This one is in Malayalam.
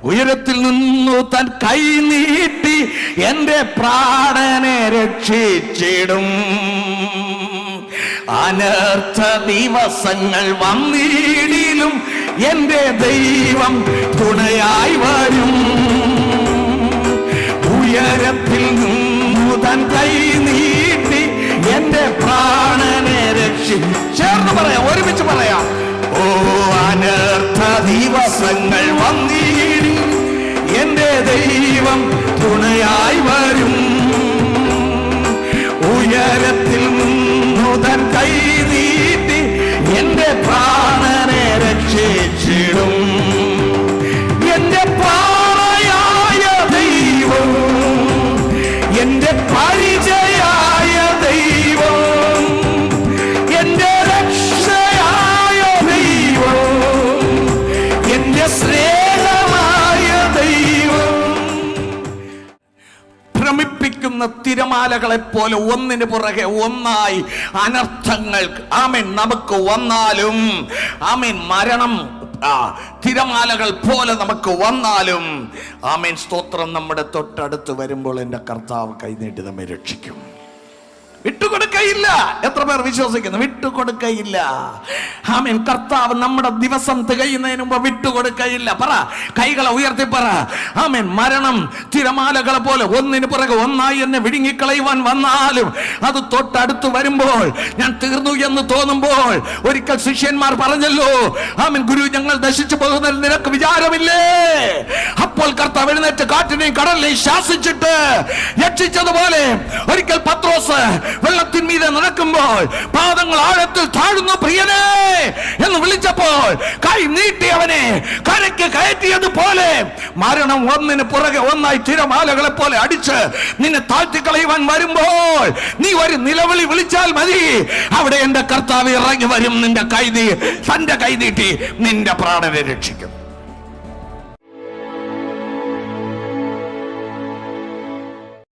ഉയരത്തിൽ നിന്നു തൻ കൈ നീട്ടി എന്റെ പ്രാണനെ രക്ഷിച്ചിടും. അനർത്ഥ ദിവസങ്ങൾ വന്നിടിലും എന്റെ ദൈവം തുണയായി വരും. ഉയരത്തിൽ നിന്നു തൻ കൈ നീട്ടി എന്റെ പ്രാണനെ ചേർന്ന് പറയാം, ഒരുമിച്ച് പറയാം. ഓ അനർത്ഥ ദിവസങ്ങൾ വന്നിടി എന്റെ ദൈവം തുണയായി വരും. ഉയരത്തിൽ നിന്നു തൻ കൈ നീട്ടി എന്റെ പ്രാണനെ രക്ഷിച്ചിടും. എന്റെ പാറയായ ദൈവം, എന്റെ പരിചയായ ദൈവം, എന്റെ രക്ഷയായ ദൈവം, എന്റെ സ്നേഹമായ ദൈവം. ഭ്രമിപ്പിക്കുന്ന തിരമാലകളെ പോലെ ഒന്നിന് പുറകെ ഒന്നായി അനർത്ഥങ്ങൾ ആമേൻ നമുക്ക് വന്നാലും, ആമേൻ മരണം തിരമാലകൾ പോലെ നമുക്ക് വന്നാലും, ആമേൻ സ്തോത്രം, നമ്മുടെ തൊട്ടടുത്ത് വരുമ്പോൾ എൻ്റെ കർത്താവ് കൈനീട്ടി നമ്മെ രക്ഷിക്കും. വിട്ടുകൊടുക്കയില്ല. എത്ര പേർ വിശ്വസിക്കുന്നു? വിട്ടുകൊടുക്കയില്ല. ആമേൻ. കർത്താവ് നമ്മുടെ ദിവസം തികയുന്നതിന് മുമ്പ് വിട്ടുകൊടുക്കയില്ല. പറ, കൈകളെ ഉയർത്തി പറ, ആമേൻ. മരണം തിരമാലകളെ പോലെ ഒന്നിന് പുറകെ ഒന്നായി എന്നെ വിഴുങ്ങിക്കളയുവാൻ വന്നാലും, അത് തൊട്ടടുത്ത് വരുമ്പോൾ, ഞാൻ തീർന്നു എന്ന് തോന്നുമ്പോൾ, ഒരിക്കൽ ശിഷ്യന്മാർ പറഞ്ഞല്ലോ, ആമേൻ, ഗുരു, ഞങ്ങൾ നശിച്ചു പോകുന്നതിൽ നിനക്ക് വിചാരമില്ലേ? അപ്പോൾ കർത്താവ് എഴുന്നേറ്റ് കാറ്റിനെയും കടലിനെയും ശാസിച്ചിട്ട് രക്ഷിച്ചതുപോലെ ഒരിക്കൽ പത്രോസ് വെള്ളത്തിന്മീതെ നടക്കുമ്പോൾ പാദങ്ങൾ ആഴത്തിൽ താഴുന്നു പ്രിയനേ എന്ന് വിളിച്ചപ്പോൾ കൈ നീട്ടി അവനെ കരയ്ക്ക് കയറ്റിയതുപോലെ മരണം ഒന്നിന് പുറകെ ഒന്നായി തിരമാലകളെ പോലെ അടിച്ച് നിന്നെ താഴ്ത്തിക്കളയുവാൻ വരുമ്പോൾ നീ ഒരു നിലവിളി വിളിച്ചാൽ മതി. അവിടെ എന്റെ കർത്താവ് ഇറങ്ങി വരും. തന്റെ കൈ നീട്ടി നിന്റെ പ്രാണനെ രക്ഷിക്കും.